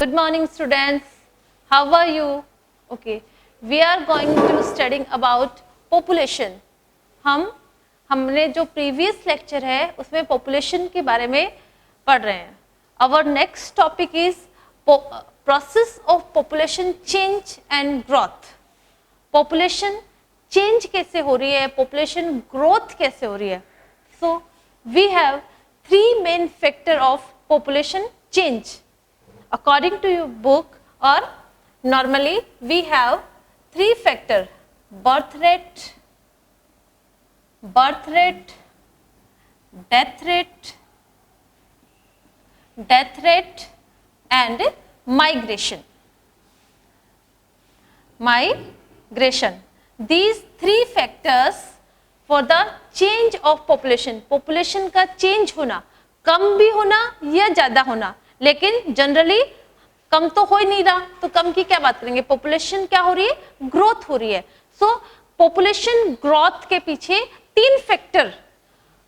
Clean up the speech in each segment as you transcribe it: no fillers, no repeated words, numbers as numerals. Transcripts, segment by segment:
Good morning students, how are you? Okay, we are going to studying about population. हमने जो previous lecture है उसमें population के बारे में पढ़ रहे हैं. Our next topic is process of population change and growth. Population change कैसे हो रही है, population growth कैसे हो रही है. So we have three main factor of population change. According to your book or normally we have three factor: birth rate, death rate and migration. These three factors for the change of population. Population का change होना, कम भी होना या ज्यादा होना, लेकिन generally कम तो हो ही नहीं रहा, तो कम की क्या बात करेंगे. पॉपुलेशन क्या हो रही है, ग्रोथ हो रही है. सो पॉपुलेशन ग्रोथ के पीछे तीन factor: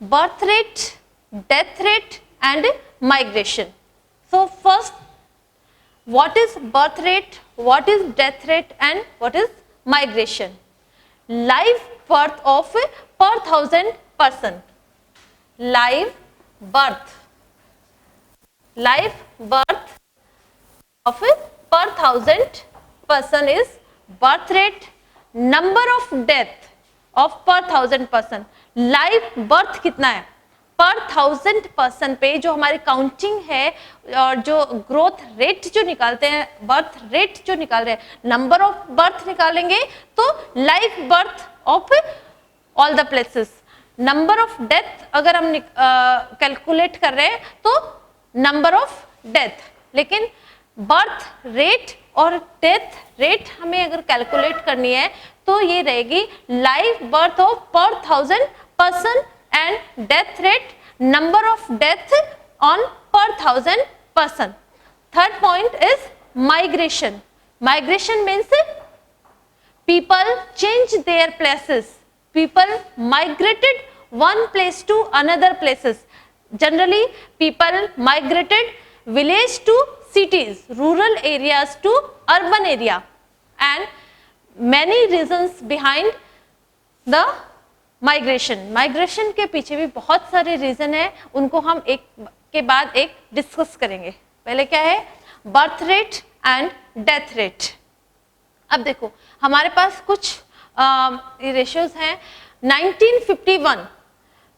birth rate, death rate and migration. So first, what is birth rate, what is death rate and what is migration. Live birth of पर 1000 person. live birth of per 1000 person is birth rate. Number of death of per 1000 person. live birth कितना है पर 1000 person पे, जो हमारी counting है और जो ग्रोथ रेट जो निकालते हैं, बर्थ रेट जो निकाल रहे हैं, नंबर ऑफ बर्थ निकालेंगे तो live birth of all the places. Number of death अगर हम कैलकुलेट कर रहे हैं तो नंबर ऑफ डेथ, लेकिन बर्थ रेट और डेथ रेट हमें अगर कैलकुलेट करनी है तो ये रहेगी लाइव बर्थ ऑफ पर 1000 person and death rate number of death on पर 1000 person. Third point is migration. Migration means people change their places. People migrated one place to another places. Generally people migrated village to cities, rural areas to urban area, and many reasons behind the migration. Migration के पीछे भी बहुत सारे reason है, उनको हम एक के बाद एक डिस्कस करेंगे. पहले क्या है, birth rate and death rate. अब देखो हमारे पास कुछ रेशियोज हैं. 1951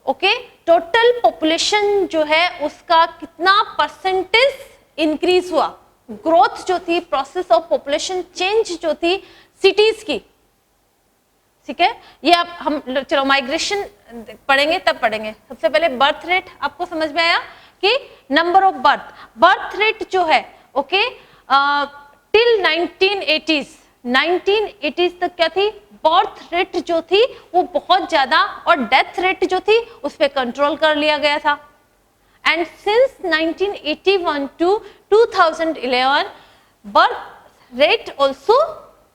ओके, टोटल पॉपुलेशन जो है उसका कितना परसेंटेज इंक्रीज हुआ. ग्रोथ जो थी, प्रोसेस ऑफ पॉपुलेशन चेंज जो थी सिटीज की, ठीक है. ये आप हम चलो माइग्रेशन पढ़ेंगे तब पढ़ेंगे. सबसे पहले बर्थ रेट आपको समझ में आया कि नंबर ऑफ बर्थ रेट जो है ओके टिल 1980s तक क्या थी, बर्थ रेट जो थी वो बहुत ज्यादा और डेथ रेट जो थी उस पर कंट्रोल कर लिया गया था. And since 1981 to 2011 birth rate also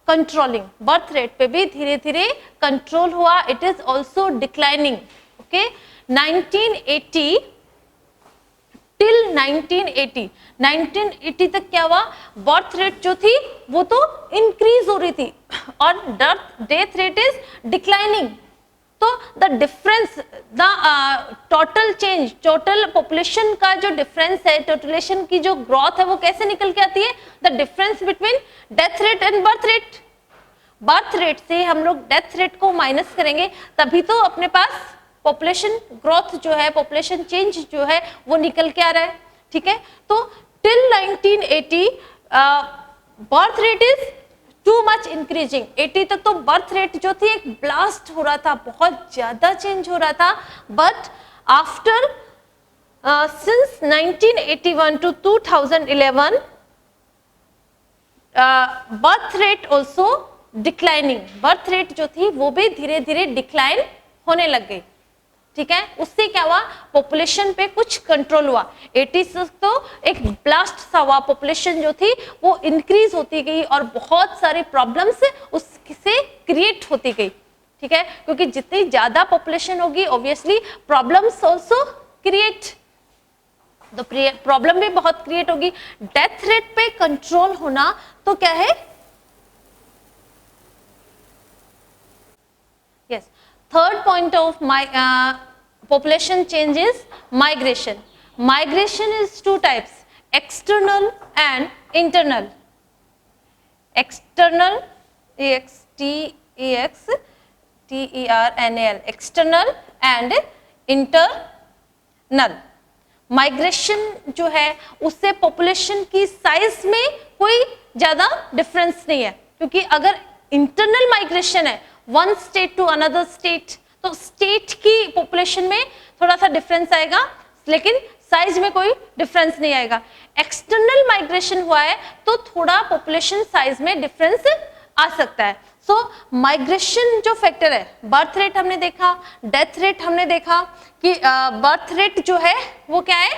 controlling. Birth rate पे भी धीरे धीरे कंट्रोल हुआ. It is also declining. Okay, 1980 till 1980 तक क्या हुआ, बर्थ रेट जो थी वो तो इंक्रीज हो रही थी और डेथ रेट इज डिक्लाइनिंग. तो the difference, the total change, total population का जो डिफरेंस है, टोटलेशन की जो ग्रोथ है वो कैसे निकल के आती है, the difference between death rate and birth rate. Birth rate से हम लोग डेथ रेट को माइनस करेंगे तभी तो अपने पास पॉपुलेशन ग्रोथ जो है, पॉपुलेशन चेंज जो है वो निकल के आ रहा है. ठीक है, तो till 1980 birth rate is too much increasing. 80 तक तो बर्थ रेट जो थी एक ब्लास्ट हो रहा था, बहुत ज्यादा चेंज हो रहा था. But after since 1981 to 2011 birth rate also declining. Birth rate जो थी वो भी धीरे धीरे डिक्लाइन होने लग गई. ठीक है, उससे क्या हुआ, पॉपुलेशन पे कुछ कंट्रोल हुआ. 80 तक तो एक ब्लास्ट सा हुआ, पॉपुलेशन जो थी वो इंक्रीज होती गई और बहुत सारी प्रॉब्लम्स उससे क्रिएट होती गई. ठीक है, क्योंकि जितनी ज्यादा पॉपुलेशन होगी ऑब्वियसली प्रॉब्लम्स आल्सो क्रिएट. तो प्रॉब्लम भी बहुत क्रिएट होगी। डेथ रेट पे कंट्रोल होना तो क्या है, yes, third point of population change is migration. Migration is two types, external and internal. External, external, external and internal. Migration जो है उससे पॉपुलेशन की साइज में कोई ज्यादा डिफरेंस नहीं है, क्योंकि अगर इंटरनल माइग्रेशन है one state to another state, तो स्टेट की पॉपुलेशन में थोड़ा सा डिफरेंस आएगा, लेकिन साइज में कोई डिफरेंस नहीं आएगा। एक्सटर्नल माइग्रेशन हुआ है तो थोड़ा पॉपुलेशन साइज में डिफरेंस आ सकता है। सो माइग्रेशन जो फैक्टर है, बर्थ रेट हमने देखा, डेथ रेट हमने देखा कि बर्थ रेट जो है वो क्या है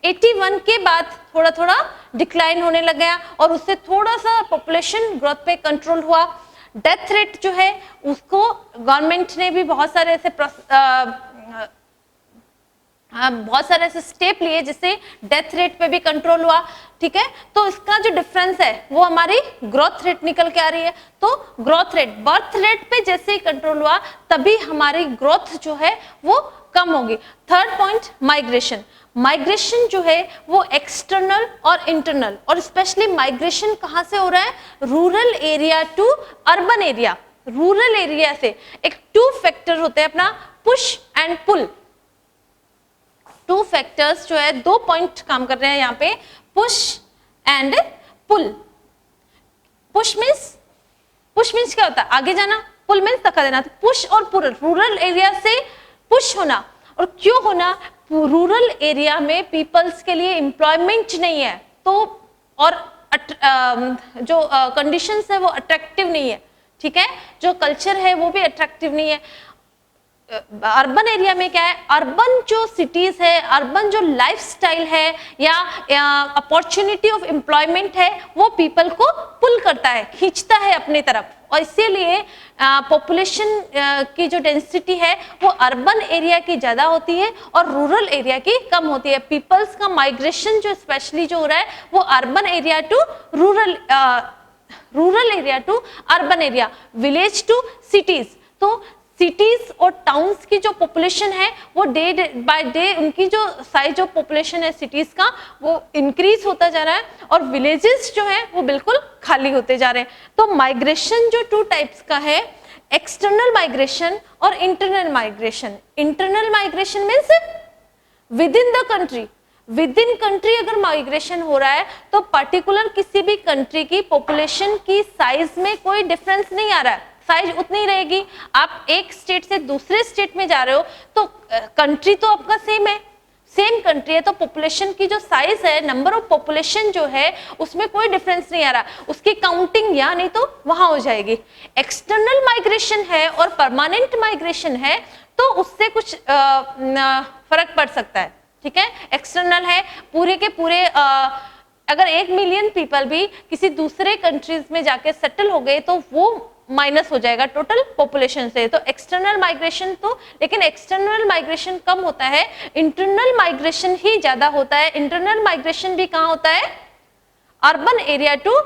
81 के बाद थोड़ा थोड़ा डिक्लाइन होने लग गया और उससे थोड़ा सा पॉपुलेशन ग्रोथ पे कंट्रोल हुआ। डेथ रेट जो है उसको गवर्नमेंट ने भी बहुत सारे ऐसे स्टेप लिए जिससे डेथ रेट पे भी कंट्रोल हुआ, ठीक है। तो इसका जो डिफरेंस है वो हमारी ग्रोथ रेट निकल के आ रही है। तो ग्रोथ रेट, बर्थ रेट पे जैसे ही कंट्रोल हुआ तभी हमारी ग्रोथ जो है वो कम होगी। Third point, migration. माइग्रेशन जो है वो एक्सटर्नल और इंटरनल, और स्पेशली माइग्रेशन कहाँ से हो रहा है, rural area to urban area. Rural area से एक टू फैक्टर होते हैं अपना, push and pull. Two factors जो है, दो पॉइंट काम कर रहे हैं यहाँ पे, push and pull. Push means क्या होता है, आगे जाना, पुल मीन्स धक्का देना। तो पुश और पुल, रूरल एरिया से पुश होना। और क्यों होना, रूरल एरिया में पीपल्स के लिए एम्प्लॉयमेंट नहीं है, तो और जो कंडीशंस है वो अट्रैक्टिव नहीं है, ठीक है, जो कल्चर है वो भी अट्रैक्टिव नहीं है। अर्बन एरिया में क्या है, अर्बन जो सिटीज है, अर्बन जो लाइफस्टाइल है या अपॉर्चुनिटी ऑफ एम्प्लॉयमेंट है, वो पीपल को पुल करता है, खींचता है अपनी तरफ, और इसीलिए पॉपुलेशन की जो डेंसिटी है वो अर्बन एरिया की ज्यादा होती है और रूरल एरिया की कम होती है। पीपल्स का माइग्रेशन जो स्पेशली जो हो रहा है वो urban area to rural area to urban area, village to cities. तो सिटीज और टाउन्स की जो पॉपुलेशन है वो डे बाय डे, उनकी जो साइज ऑफ पॉपुलेशन है सिटीज का वो इंक्रीज होता जा रहा है और विलेजेस जो है वो बिल्कुल खाली होते जा रहे हैं। तो माइग्रेशन जो टू टाइप्स का है, एक्सटर्नल माइग्रेशन और internal migration. Internal migration means with in the country, with in country अगर माइग्रेशन हो रहा है तो पर्टिकुलर किसी भी कंट्री की पॉपुलेशन की साइज में कोई डिफरेंस नहीं आ रहा है, साइज उतनी रहेगी। आप एक स्टेट से दूसरे स्टेट में जा रहे हो तो कंट्री तो आपका सेम है, सेम कंट्री है, तो पॉपुलेशन की जो साइज है, नंबर ऑफ पॉपुलेशन जो है उसमें कोई डिफरेंस नहीं आ रहा, उसकी काउंटिंग यहाँ नहीं तो वहां हो जाएगी। एक्सटर्नल माइग्रेशन है और परमानेंट माइग्रेशन है तो उससे कुछ फर्क पड़ सकता है, ठीक है। एक्सटर्नल है पूरे के पूरे अगर 1 मिलियन पीपल भी किसी दूसरे कंट्रीज में जाके सेटल हो गए तो वो माइनस हो जाएगा टोटल पॉपुलेशन से। तो एक्सटर्नल माइग्रेशन तो, लेकिन एक्सटर्नल माइग्रेशन कम होता है, इंटरनल माइग्रेशन ही ज्यादा होता है। इंटरनल माइग्रेशन भी कहाँ होता है, urban area to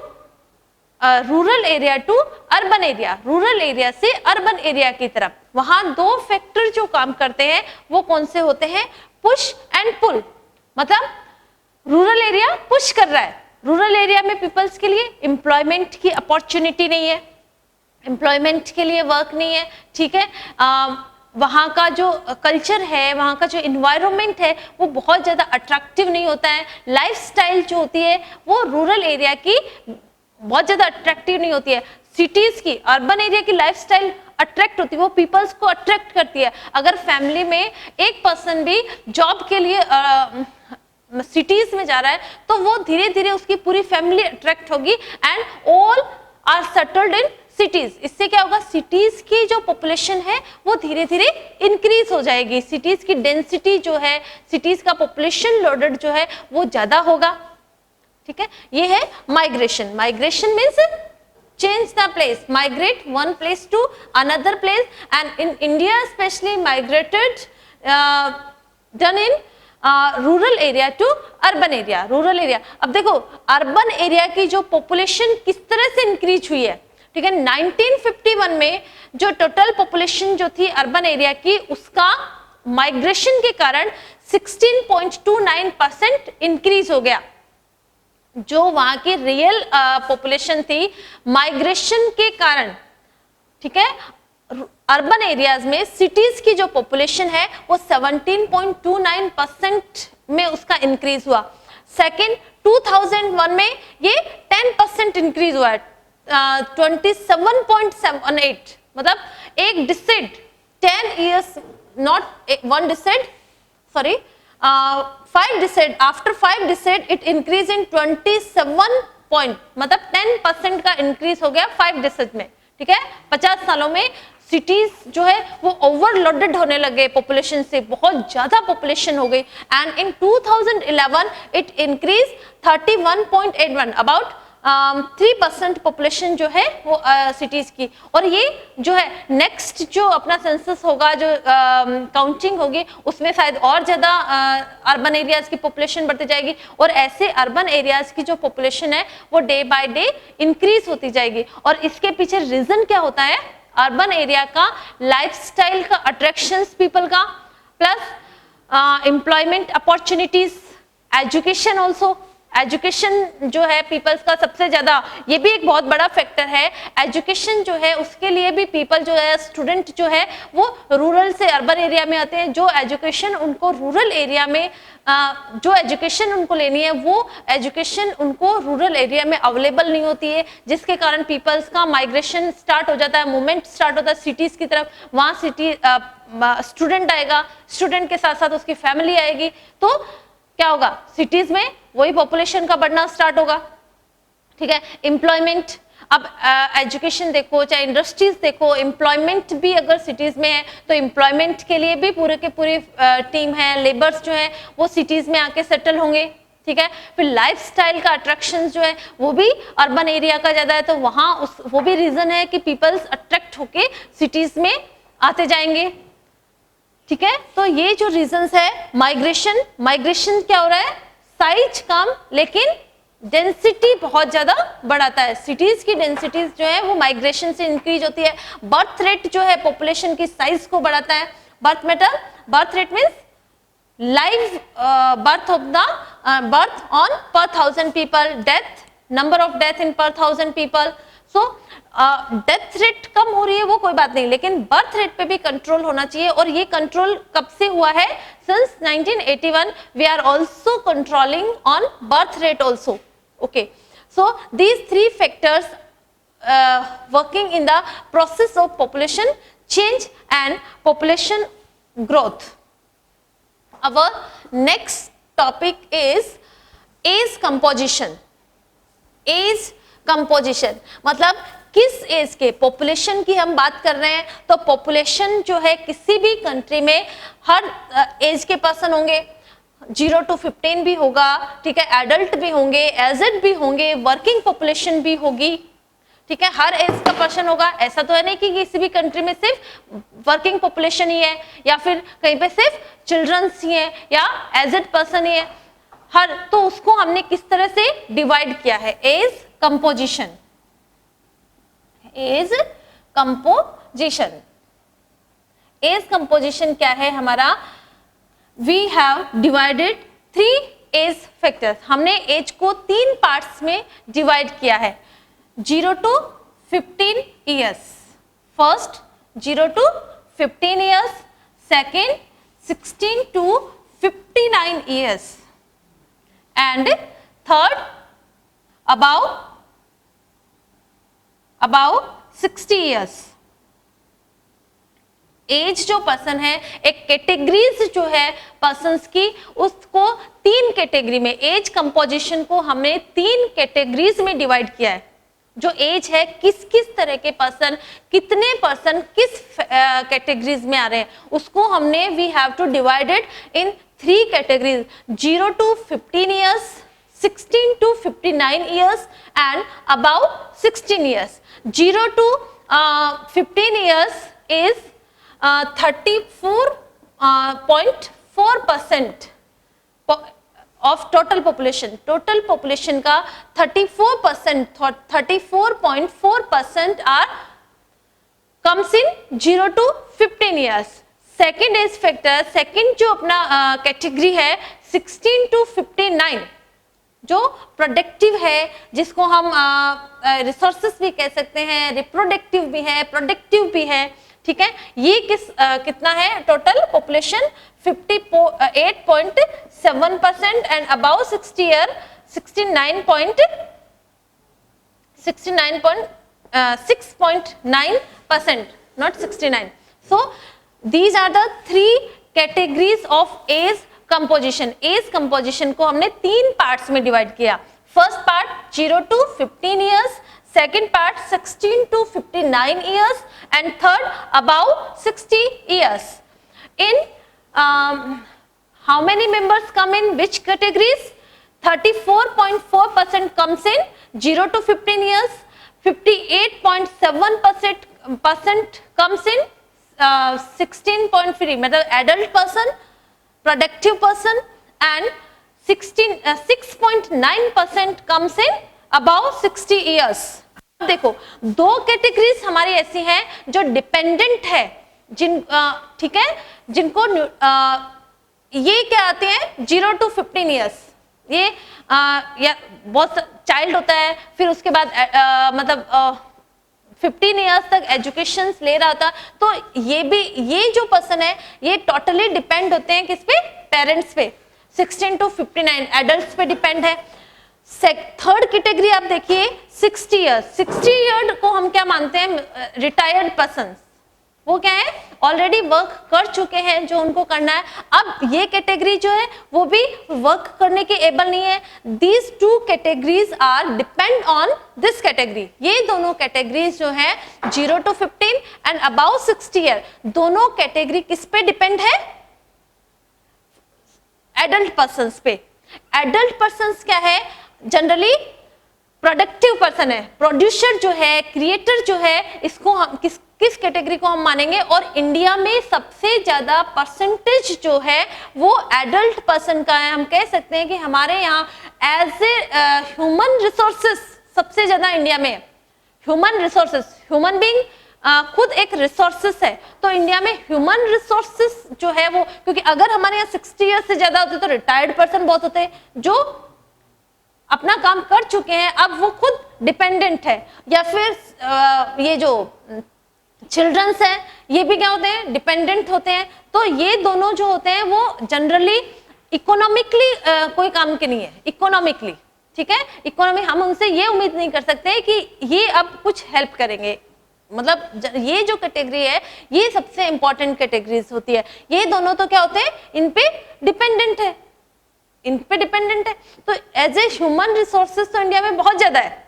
rural area to urban area, rural area से अर्बन एरिया की तरफ। वहां दो फैक्टर जो काम करते हैं वो कौन से होते हैं, पुश एंड पुल। मतलब रूरल एरिया पुश कर रहा है, रूरल एरिया में पीपल्स के लिए एम्प्लॉयमेंट की अपॉर्चुनिटी नहीं है, एम्प्लॉयमेंट के लिए वर्क नहीं है, ठीक है। वहाँ का जो कल्चर है, वहाँ का जो इन्वायरमेंट है वो बहुत ज़्यादा अट्रैक्टिव नहीं होता है। लाइफस्टाइल जो होती है वो रूरल एरिया की बहुत ज़्यादा अट्रैक्टिव नहीं होती है। सिटीज़ की, अर्बन एरिया की लाइफस्टाइल अट्रैक्ट होती है, वो पीपल्स को अट्रैक्ट करती है। अगर फैमिली में एक पर्सन भी जॉब के लिए सिटीज़ में जा रहा है तो वो धीरे धीरे उसकी पूरी फैमिली अट्रैक्ट होगी and all are settled in cities. इससे क्या होगा, सिटीज की जो पॉपुलेशन है वो धीरे धीरे इंक्रीज हो जाएगी, सिटीज की डेंसिटी जो है, सिटीज का पॉपुलेशन लोडेड जो है वो ज्यादा होगा, ठीक है। ये है migration. Migration means change the place, migrate one place to another place, and in India especially migrated done in rural area to urban area, rural area. अब देखो अर्बन एरिया की जो पॉपुलेशन किस तरह से इंक्रीज हुई है, ठीक है। 1951 में जो टोटल पॉपुलेशन जो थी अर्बन एरिया की, उसका माइग्रेशन के कारण 16.29% इंक्रीज हो गया। जो वहां की रियल पॉपुलेशन थी, माइग्रेशन के कारण, ठीक है, अर्बन एरियाज में सिटीज की जो पॉपुलेशन है वो 17.29% में उसका इंक्रीज हुआ। सेकेंड 2001 में ये 10% इंक्रीज हुआ है, 27.78, मतलब एक decide 10 years, not one decade, sorry, 5 decade, after 5 decade it increase in 27 point, मतलब 10% का इंक्रीज हो गया 5 decade में, ठीक है। 50 सालों में सिटीज जो है वो ओवरलोडेड होने लगे पॉपुलेशन से, बहुत ज्यादा पॉपुलेशन हो गई। And in 2011 it increase 31.81, about 3% population जो है वो सिटीज की। और ये जो है नेक्स्ट जो अपना सेंसस होगा, जो काउंटिंग होगी, उसमें शायद और ज्यादा अर्बन एरियाज की पॉपुलेशन बढ़ती जाएगी, और ऐसे अर्बन एरियाज की जो पॉपुलेशन है वो डे बाय डे इंक्रीज होती जाएगी। और इसके पीछे रीजन क्या होता है, अर्बन एरिया का लाइफस्टाइल का अट्रैक्शंस पीपल का, plus employment opportunities, education also, education जो है पीपल्स का सबसे ज्यादा, ये भी एक बहुत बड़ा फैक्टर है। एजुकेशन जो है उसके लिए भी पीपल जो है, स्टूडेंट जो है वो रूरल से अर्बन एरिया में आते हैं। जो एजुकेशन उनको रूरल एरिया में जो एजुकेशन उनको लेनी है, वो एजुकेशन उनको रूरल एरिया में अवेलेबल नहीं होती है, जिसके कारण पीपल्स का माइग्रेशन स्टार्ट हो जाता है, मूवमेंट स्टार्ट होता है सिटीज की तरफ। वहाँ सिटी स्टूडेंट आएगा, स्टूडेंट के साथ साथ उसकी फैमिली आएगी, तो क्या होगा, सिटीज में वही पॉपुलेशन का बढ़ना स्टार्ट होगा, ठीक है। एम्प्लॉयमेंट, अब एजुकेशन देखो चाहे इंडस्ट्रीज देखो, एम्प्लॉयमेंट भी अगर सिटीज में है तो एम्प्लॉयमेंट के लिए भी पूरे के पूरी टीम है, लेबर्स जो है वो सिटीज में आके सेटल होंगे, ठीक है। फिर लाइफस्टाइल का अट्रैक्शन जो है वो भी अर्बन एरिया का ज्यादा है, तो वहाँ वो भी रीजन है कि पीपल्स अट्रैक्ट होके सिटीज में आते जाएंगे, ठीक है। तो ये जो रीजंस है, माइग्रेशन क्या हो रहा है, साइज कम लेकिन डेंसिटी बहुत ज्यादा बढ़ाता है। सिटीज की डेंसिटीज जो है वो माइग्रेशन से इंक्रीज होती है। बर्थ रेट जो है पॉपुलेशन की साइज को बढ़ाता है। Birth rate means live birth of the birth on पर 1000 people, death, number of death in पर 1000 पीपल। सो डेथ रेट कम हो रही है वो कोई बात नहीं, लेकिन बर्थ रेट पे भी कंट्रोल होना चाहिए। और ये कंट्रोल कब से हुआ है, since 1981 we are also controlling on birth rate also, okay. So these 3 factors working in the process of population change and population growth. Our next topic is age composition. Age composition मतलब किस as के, population की हम बात कर रहे हैं तो पॉपुलेशन जो है किसी भी कंट्री में हर एज के पर्सन होंगे, 0 to 15 भी होगा, ठीक है, एडल्ट भी होंगे, एजेड भी होंगे, वर्किंग पॉपुलेशन भी होगी, ठीक है, हर एज का पर्सन होगा। ऐसा तो है नहीं कि किसी भी कंट्री में सिर्फ वर्किंग पॉपुलेशन ही है या फिर कहीं पे सिर्फ चिल्ड्रंस ही है या एजेड पर्सन ही है, हर, तो उसको हमने किस तरह से डिवाइड किया है, एज कंपोजिशन। एज कंपोजिशन क्या है हमारा, we have divided 3 age factors. हमने एज को 3 पार्ट्स में डिवाइड किया है, 0 to 15 years, first 0 to 15 years, second 16 to 59 years, and third above 60 years। As जो पर्सन है, एक कैटेगरीज जो है पर्सन्स की, उसको 3 कैटेगरी में, एज कंपोजिशन को हमने 3 कैटेगरीज में डिवाइड किया है। जो एज है, किस किस तरह के पर्सन, कितने पर्सन किस कैटेगरीज में आ रहे हैं, उसको हमने we have to divided in 3 categories, 0 to 15 years, 16 to 59 years and above 16 years। 0 to 15 years is 34.4%, of total population का 34.4% are comes in 0 to 15 years. Second age factor, second जो अपना कैटेगरी है 16 to 59 जो प्रोडक्टिव है, जिसको हम resources भी कह सकते हैं, रिप्रोडक्टिव भी है, प्रोडक्टिव भी है, ठीक है। ये कितना है total population 58.7% and above 60 year 69.6.9%, not 69. So these are the three categories of age composition. Age composition को हमने 3 पार्ट्स में डिवाइड किया। First part 0 to 15 years, second part 16 to 59 years and third above 60 years. In how many members come in which categories? 34.4% comes in 0 to 15 years, 58.7% comes in 16.3 मतलब adult person, productive person and 6.9% comes in above 60 years। देखो 2 categories हमारी ऐसी हैं जो dependent है, ठीक है, जिनको ये क्या आते हैं 0 to 15 years। ये या बहुत चाइल्ड होता है, फिर उसके बाद मतलब 15 ईयर्स तक एजुकेशन ले रहा था, तो ये जो पर्सन है ये टोटली डिपेंड होते हैं किस पे? पेरेंट्स पे। 16 to 59 एडल्ट्स पे डिपेंड है। थर्ड कैटेगरी आप देखिए 60 ईयर्स। 60 ईयर को हम क्या मानते हैं? Retired person. वो क्या है? ऑलरेडी वर्क कर चुके हैं जो उनको करना है। अब ये कैटेगरी जो है वो भी वर्क करने के एबल नहीं है। These 2 categories are depend on this category. ये दोनों कैटेगरीज जो है 0 to 15 एंड अबाउ 60 ईयर, दोनों कैटेगरी किस पे डिपेंड है? एडल्ट पर्सन्स पे। एडल्ट पर्सन्स क्या है? जनरली प्रोडक्टिव पर्सन है, प्रोड्यूसर जो है, क्रिएटर जो है, इसको हम किस कैटेगरी को हम मानेंगे? और इंडिया में सबसे ज्यादा परसेंटेज जो है वो एडल्ट पर्सन का है। हम कह सकते हैं कि हमारे यहाँ एज ए ह्यूमन रिसोर्सेस सबसे ज्यादा इंडिया में ह्यूमन रिसोर्सेस, ह्यूमन बीइंग खुद एक रिसोर्सेस है, तो इंडिया में ह्यूमन रिसोर्सेस जो है वो, क्योंकि अगर हमारे यहाँ 60 ईयर्स से ज्यादा होते तो रिटायर्ड पर्सन बहुत होते हैं जो अपना काम कर चुके हैं, अब वो खुद डिपेंडेंट है। या फिर ये जो चिल्ड्रंस हैं ये भी क्या होते हैं? डिपेंडेंट होते हैं। तो ये दोनों जो होते हैं वो जनरली इकोनॉमिकली कोई काम के नहीं है, इकोनॉमिकली, ठीक है। इकोनॉमी हम उनसे ये उम्मीद नहीं कर सकते कि ये अब कुछ हेल्प करेंगे। मतलब ये जो कैटेगरी है ये सबसे इंपॉर्टेंट कैटेगरीज होती है। ये दोनों तो क्या होते हैं? इन पे डिपेंडेंट है, इन पे डिपेंडेंट है। तो एज ए ह्यूमन रिसोर्सेज तो इंडिया में बहुत ज्यादा है।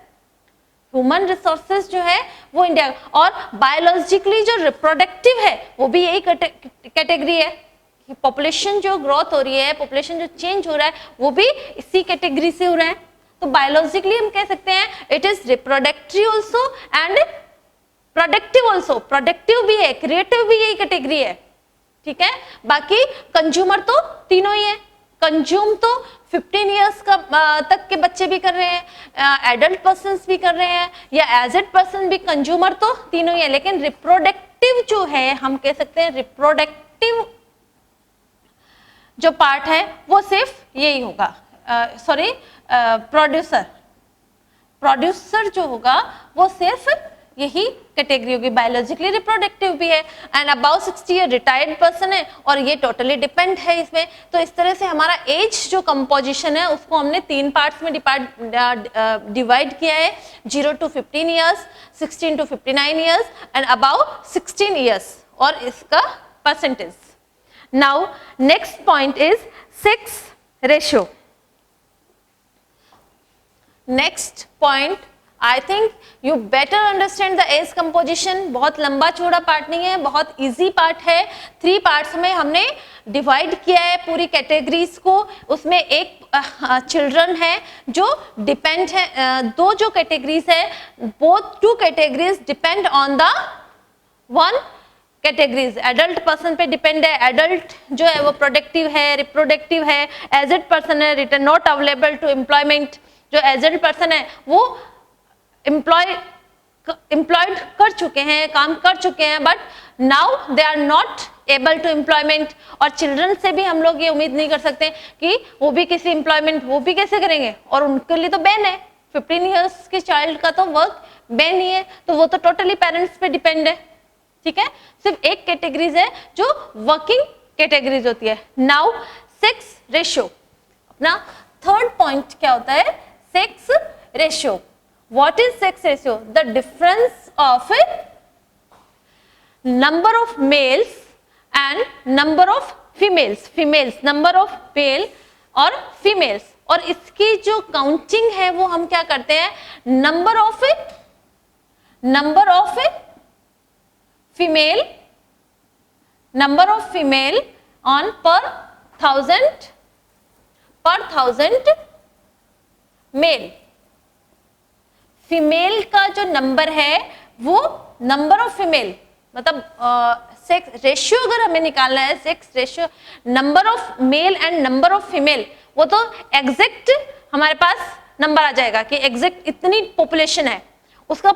ह्यूमन रिसोर्सेज जो है वो इंडिया, और बायोलॉजिकली जो रिप्रोडक्टिव है वो भी यही कैटेगरी है। पॉपुलेशन जो ग्रोथ हो रही है, पॉपुलेशन जो चेंज हो रहा है वो भी इसी कैटेगरी से हो रहा है। तो बायोलॉजिकली हम कह सकते हैं it is reproductive also and productive also. Productive भी है, क्रिएटिव भी यही कैटेगरी है, ठीक है। बाकी कंज्यूमर तो तीनों ही है। कंज्यूम तो 15 ईयर्स का तक के बच्चे भी कर रहे हैं, एडल्ट पर्सन्स भी कर रहे हैं, या एजेड पर्सन भी। कंज्यूमर तो तीनों ही है, लेकिन रिप्रोडक्टिव जो है हम कह सकते हैं रिप्रोडक्टिव जो पार्ट है वो सिर्फ यही होगा। सॉरी, प्रोड्यूसर जो होगा वो सिर्फ यही कैटेगरी होगी। बायोलॉजिकली रिप्रोडक्टिव भी है and about 60 year retired person है, और ये टोटली डिपेंड है इसमें। तो इस तरह से हमारा एज जो कंपोजिशन है उसको हमने 3 पार्ट्स में डिवाइड किया है। 0 to 15 years, 16 to 59 years and about 16 years, और इसका percentage. Now next point is 6 ratio. Next point, I think you better understand the age composition. बहुत लंबा चौड़ा पार्ट नहीं है, बहुत इजी पार्ट है। 3 पार्ट्स में हमने डिवाइड किया है पूरी कैटेगरीज को। उसमें एक चिल्ड्रन है जो डिपेंड है। 2 जो कैटेगरीज है, both 2 categories depend on the one categories, adult person पे डिपेंड है, एडल्ट जो है वो प्रोडक्टिव है, रिप्रोडक्टिव है, एजेड पर्सन है, return not available to employment, जो एजेड पर्सन है वो एम्प्लॉयड कर चुके हैं, काम कर चुके हैं, but now they are not able to employment. और चिल्ड्रन से भी हम लोग ये उम्मीद नहीं कर सकते कि वो भी किसी एम्प्लॉयमेंट वो भी कैसे करेंगे, और उनके लिए तो बैन है, 15 इयर्स के चाइल्ड का तो वर्क बैन ही है, तो वो तो टोटली पेरेंट्स पे डिपेंड है। ठीक है, सिर्फ एक कैटेगरीज है जो वर्किंग कैटेगरीज होती है। नाउ सेक्स रेशियो, अपना थर्ड पॉइंट क्या होता है, sex ratio. What is sex ratio? The difference of number of males and number of females, number of male और फीमेल्स, और इसकी जो काउंटिंग है वो हम क्या करते हैं, नंबर ऑफ फीमेल ऑन पर थाउजेंड मेल। फीमेल का जो नंबर है वो नंबर ऑफ फीमेल, मतलब सेक्स रेशियो अगर हमें निकालना है, sex ratio number of male and number of female, वो तो एग्जैक्ट हमारे पास नंबर आ जाएगा कि एग्जैक्ट इतनी पॉपुलेशन है, उसका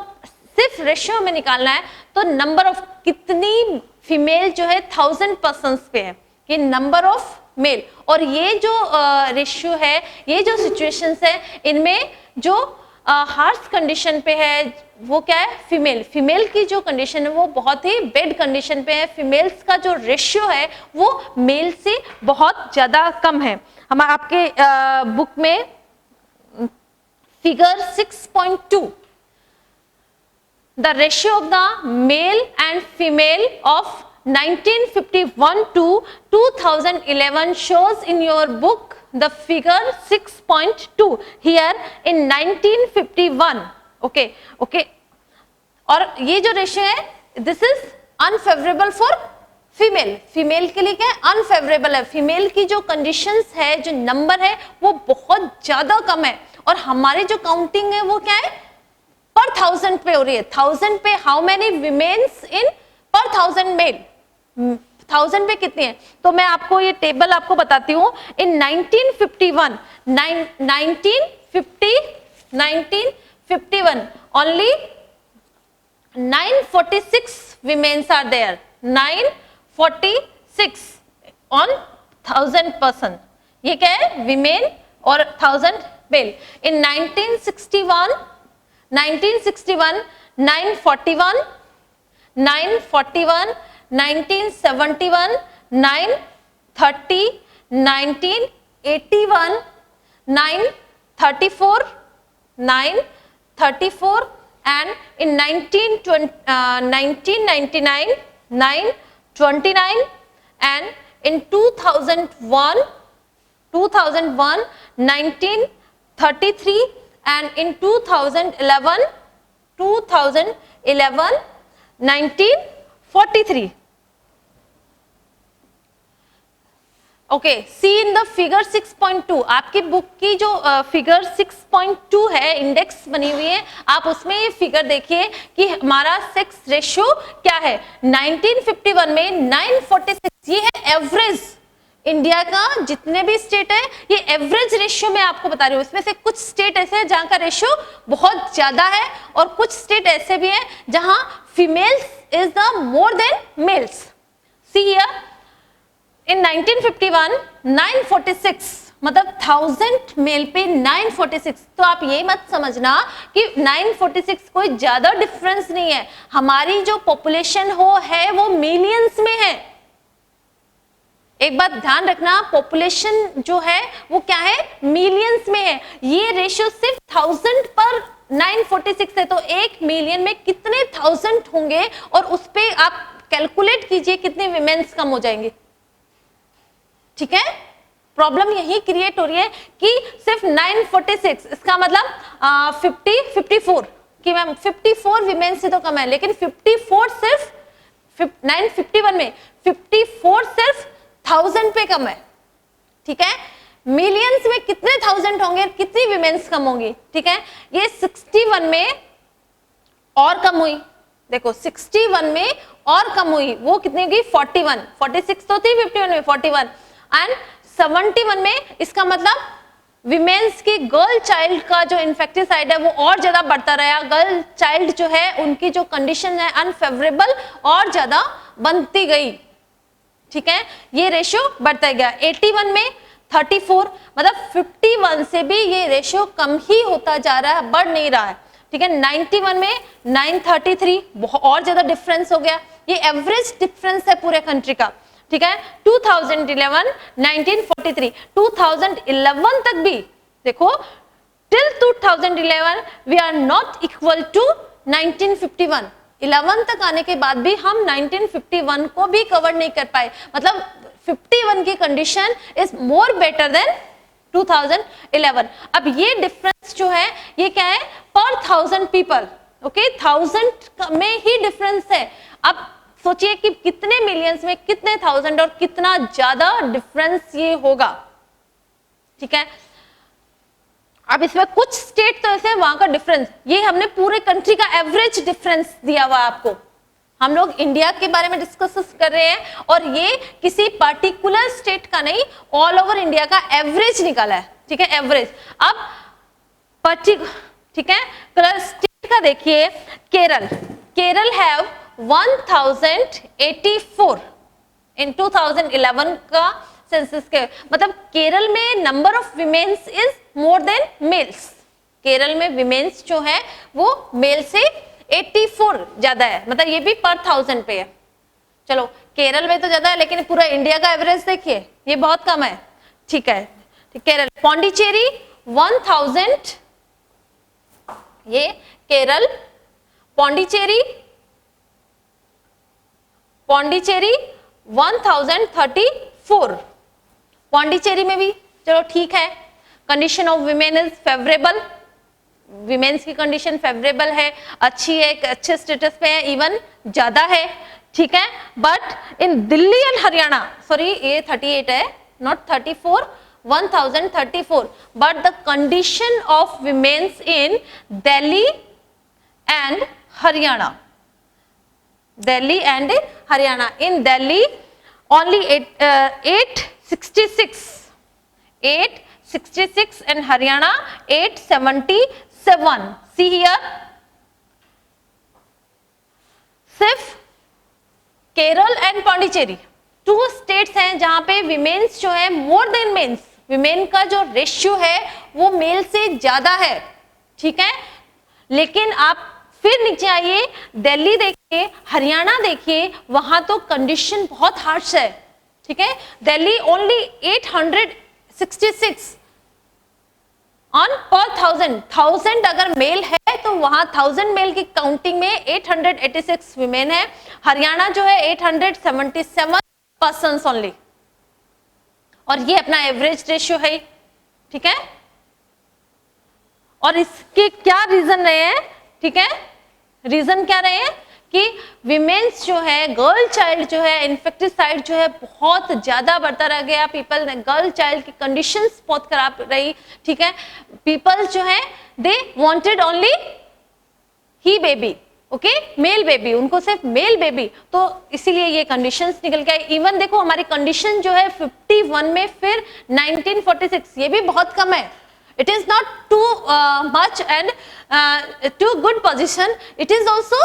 सिर्फ रेशियो हमें निकालना है, तो नंबर ऑफ कितनी फीमेल जो है 1000 पर्सन्स पे है कि नंबर ऑफ मेल। और ये जो रेशियो है, ये जो सिचुएशंस है, इनमें जो हार्श कंडीशन पे है वो क्या है, फीमेल की जो कंडीशन है वो बहुत ही बेड कंडीशन पे है। फीमेल्स का जो रेशियो है वो मेल से बहुत ज्यादा कम है। हम आपके बुक में figure 6.2, the ratio of the male and female of 1951 to 2011 shows in your book the figure 6.2 here in 1951. okay, और ये जो रेशियो है this is unfavourable for female के लिए क्या है, अनफेवरेबल है। फीमेल की जो कंडीशंस है, जो नंबर है वो बहुत ज्यादा कम है, और हमारी जो काउंटिंग है वो क्या है, पर 1000 पे हो रही है। 1000 पे हाउ मेनी विमेन्स इन पर 1000 मेल, 1000 पे कितनी है, तो मैं आपको ये टेबल आपको बताती हूँ। In 1951 only 946 womens are there, 946 on 1000 person. ये क्या है, विमेन और 1000 male. In 1961 941, 941, 1971, 930, 1981, 934, 934, and in 1999, 929, and in 2001, 1933, and in 2011 1943. Okay, see in the figure 6.2, आपकी बुक की जो फिगर 6.2 है, इंडेक्स बनी हुई है, आप उसमें ये फिगर देखिए कि हमारा सेक्स रेशियो क्या है। 1951 में 946, ये है एवरेज इंडिया का, जितने भी स्टेट है ये एवरेज रेशियो में आपको बता रही हूँ। इसमें से कुछ स्टेट ऐसे हैं जहां का रेशियो बहुत ज्यादा है, और कुछ स्टेट ऐसे भी हैं जहां females is the more than males. See here in 1951 946, मतलब 1000 मेल पे 946। तो आप ये मत समझना कि 946 कोई ज्यादा डिफरेंस नहीं है, हमारी जो पॉपुलेशन है वो मिलियंस में है। एक बात ध्यान रखना, पॉपुलेशन जो है वो क्या है, मिलियंस में है। ये रेशियो सिर्फ 1000 पर 946 है, तो 1 मिलियन में कितने 1000 होंगे, और उस पे आप कैलकुलेट कीजिए कितने विमेन्स कम हो जाएंगे। ठीक है, प्रॉब्लम यही क्रिएट हो रही है कि सिर्फ 946, इसका मतलब 54 कि मैम 54 विमेन से तो कम है, लेकिन 54 सिर्फ 951 में 54 सिर्फ 1000 पे कम है। ठीक है, मिलियंस में कितने 1000 होंगे, कितनी विमेन्स कम होंगी। ठीक है, ये 61 में और कम हुई, देखो 61 में और कम हुई, वो कितनी होगी 41, 46 तो थी 51 में 41 एंड 71 में, इसका मतलब विमेन्स की गर्ल चाइल्ड का जो इन्फेक्टिसाइड है वो और ज्यादा बढ़ता रहा। गर्ल चाइल्ड जो है उनकी जो कंडीशन है अनफेवरेबल और ज्यादा बनती गई, ठीक है, ये रेशियो बढ़ता गया। 81 में 34, मतलब 51 से भी ये रेशियो कम ही होता जा रहा है, बढ़ नहीं रहा है, ठीक है। 91 में 933, बहुत और ज्यादा डिफरेंस हो गया, ये एवरेज डिफरेंस है पूरे कंट्री का, ठीक है। 2011 1943, 2011 तक भी देखो, till 2011 we are not equal to 1951, 11 तक आने के बाद भी हम 1951 को भी कवर नहीं कर पाए, मतलब 51 की condition is more better than 2011। अब ये डिफरेंस जो है ये क्या है, पर 1000 पीपल, ओके, 1000 में ही डिफरेंस है। अब सोचिए कि कितने मिलियंस में कितने 1000 और कितना ज्यादा डिफरेंस ये होगा, ठीक है। अब इसमें कुछ स्टेट तो ऐसे वहां का डिफरेंस, ये हमने पूरे कंट्री का एवरेज डिफरेंस दिया हुआ आपको, हम लोग इंडिया के बारे में डिस्कस कर रहे हैं और ये किसी पर्टिकुलर स्टेट का नहीं, ऑल ओवर इंडिया का एवरेज निकाला है, ठीक है, एवरेज। अब ठीक है, स्टेट का देखिए, केरल हैव 1084 इन 2011 का सेंसस के, मतलब केरल में number of womens is more than males, Kerala में विमेन्स जो है वो मेल से 84 ज्यादा है, मतलब ये भी पर 1000 पे है। चलो केरल में तो ज्यादा है, लेकिन पूरा इंडिया का एवरेज देखिए ये बहुत कम है, ठीक है। केरल, पौंडीचेरी 1000, ये केरल, पौंडीचेरी 1034, पौंडीचेरी में भी चलो ठीक है, condition of women is favourable, women's की कंडीशन फेवरेबल है, अच्छी है, अच्छे स्टेटस पे है, इवन ज्यादा है, ठीक है। But in Delhi and Haryana, sorry ये 38 है, not 34, 1034, but the condition of women's in Delhi and Haryana, Delhi and Haryana. In Delhi, only 866 and Haryana 877. See here, सिर्फ केरल एंड पौंडीचेरी 2 स्टेट्स हैं जहां पे विमेन्स जो है मोर देन मेन्स, विमेन का जो रेशियो है वो मेल से ज्यादा है, ठीक है। लेकिन आप फिर नीचे आइए, दिल्ली देखिए, हरियाणा देखिए, वहां तो कंडीशन बहुत हार्श है, ठीक है। दिल्ली ओनली 866 ऑन पर 1000 अगर मेल है तो वहां 1000 मेल की काउंटिंग में 886 विमेन है, हरियाणा जो है 877 पर्सन्स ओनली, और ये अपना एवरेज रेशियो है, ठीक है। और इसके क्या रीजन रहे हैं, ठीक है, रीजन क्या रहे हैं कि विमेन्स जो है, गर्ल चाइल्ड जो है, इन्फेक्टिसाइड जो है बहुत ज्यादा बढ़ता रह गया, पीपल ने गर्ल चाइल्ड की कंडीशंस बहुत खराब रही, ठीक है। पीपल जो है they wanted only he baby, okay, male baby, उनको सिर्फ मेल बेबी, तो इसीलिए ये कंडीशंस निकल के आई। इवन देखो हमारी कंडीशन जो है 51 में, फिर 1946, ये भी बहुत कम है, it is not too much and too good position, it is also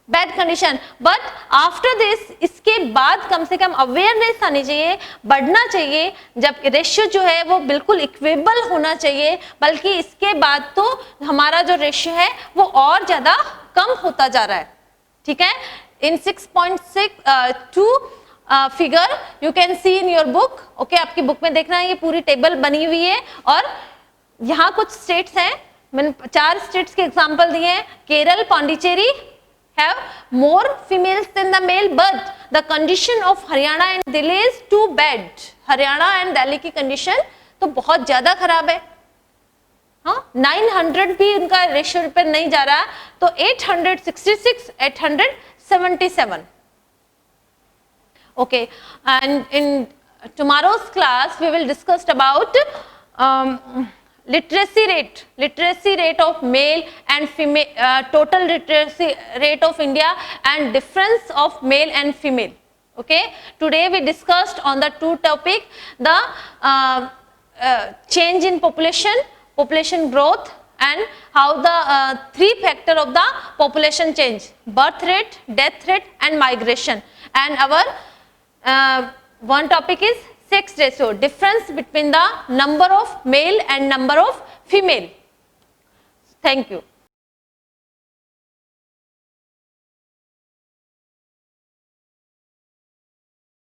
bad condition, but after this, इसके बाद कम से कम अवेयरनेस आनी चाहिए, बढ़ना चाहिए, जब रेशियो जो है वो बिल्कुल इक्वेबल होना चाहिए, बल्कि इसके बाद तो हमारा जो रेशियो है वो और ज्यादा कम होता जा रहा है, ठीक है। इन 6.2 figure you can see in your book, okay, आपकी बुक में देखना है, ये पूरी टेबल बनी हुई है, और यहाँ कुछ स्टेट्स हैं, मैंने 4 स्टेट्स के एग्जांपल दिए हैं, Kerala, Pondicherry have more females than the male, but the condition of Haryana and Delhi is too bad. Haryana and Delhi की कंडीशन तो बहुत ज्यादा खराब है, हाँ, 900 भी उनका रेशियो पर नहीं जा रहा, तो 866, 877, okay. And in tomorrow's class we will discuss about literacy rate of male and female, total literacy rate of India and difference of male and female. Okay, today we discussed on the two topic, the change in population growth, and how the three factor of the population change: birth rate, death rate, and migration. And our one topic is sex ratio, difference between the number of male and number of female. Thank you.